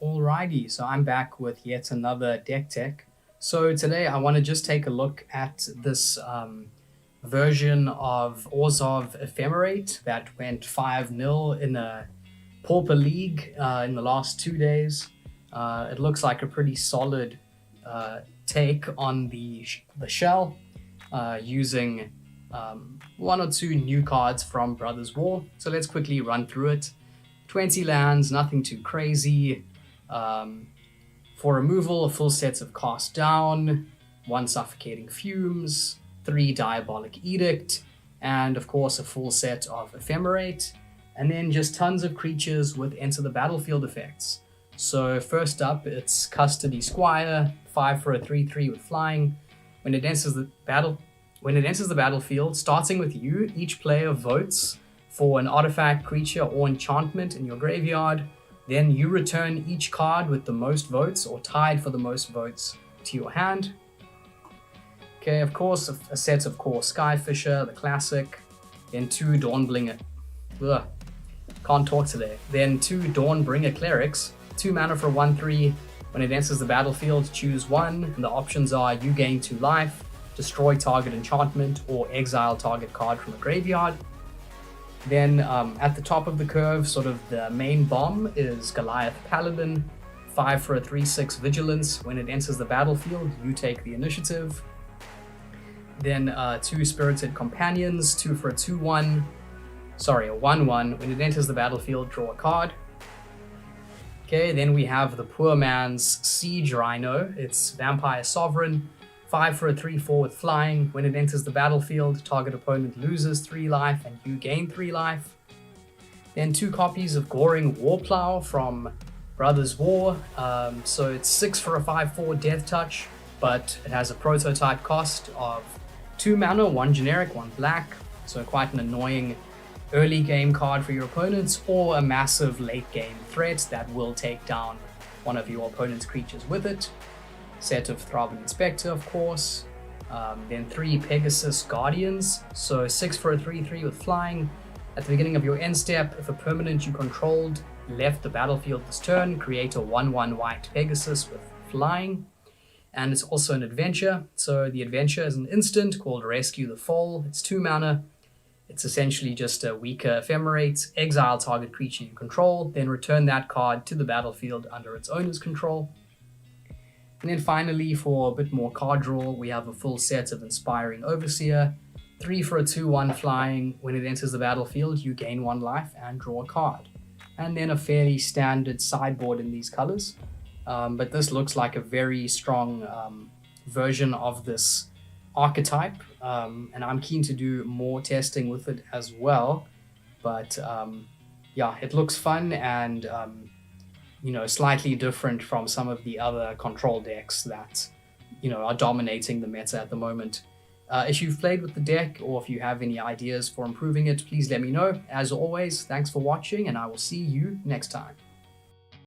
Alrighty, so I'm back with yet another deck tech. So today I want to just take a look at this version of Orzhov Ephemerate that went 5-0 in a Pauper League in the last 2 days. It looks like a pretty solid take on the shell using one or two new cards from Brothers War. So let's quickly run through it. 20 lands, nothing too crazy. For removal, a full set of Cast Down, 1 Suffocating Fumes, 3 Diabolic Edict, and of course a full set of Ephemerate, and then just tons of creatures with Enter the Battlefield effects. So first up, it's Custody Squire, 5 for a 3/3 with flying. When it enters the battlefield, starting with you, each player votes for an artifact, creature, or enchantment in your graveyard. Then you return each card with the most votes or tied for the most votes to your hand. Okay, of course, a set of core Skyfisher, the classic. Then 2 Dawnbringer. Can't talk today. Then 2 Dawnbringer Clerics, 2 mana for 1/3. When it enters the battlefield, choose one, and the options are you gain 2 life, destroy target enchantment, or exile target card from a graveyard. Then at the top of the curve, sort of the main bomb, is Goliath Paladin, 5 for a 3/6 Vigilance. When it enters the battlefield, you take the initiative. Then 2 Spirited Companions, 2 for a 2/1. Sorry, a 1/1. When it enters the battlefield, draw a card. Okay, then we have the poor man's Siege Rhino. It's Vampire Sovereign, 5 for a 3/4 with flying. When it enters the battlefield, target opponent loses 3 life and you gain 3 life. Then 2 copies of Goring Warplow from Brothers War. So it's 6 for a 5/4 Death Touch, but it has a prototype cost of 2 mana, 1 generic, 1 black. So quite an annoying early game card for your opponents, or a massive late game threat that will take down one of your opponent's creatures with it. Set of Throbbing Inspector, of course. Then 3 Pegasus Guardians, so 6 for a 3/3 with flying. At the beginning of your end step, if a permanent you controlled left the battlefield this turn, create a 1/1 white Pegasus with flying. And it's also an adventure, so the adventure is an instant called Rescue the Foal. It's 2 mana. It's essentially just a weaker Ephemerate. Exile target creature you control, then return that card to the battlefield under its owner's control. And then finally, for a bit more card draw, we have a full set of Inspiring Overseer, 3 for a 2/1 flying. When it enters the battlefield, you gain 1 life and draw a card. And then a fairly standard sideboard in these colors. But this looks like a very strong version of this archetype, and I'm keen to do more testing with it as well. But yeah, it looks fun and slightly different from some of the other control decks that are dominating the meta at the moment. If you've played with the deck or if you have any ideas for improving it, please let me know. As always, thanks for watching, and I will see you next time.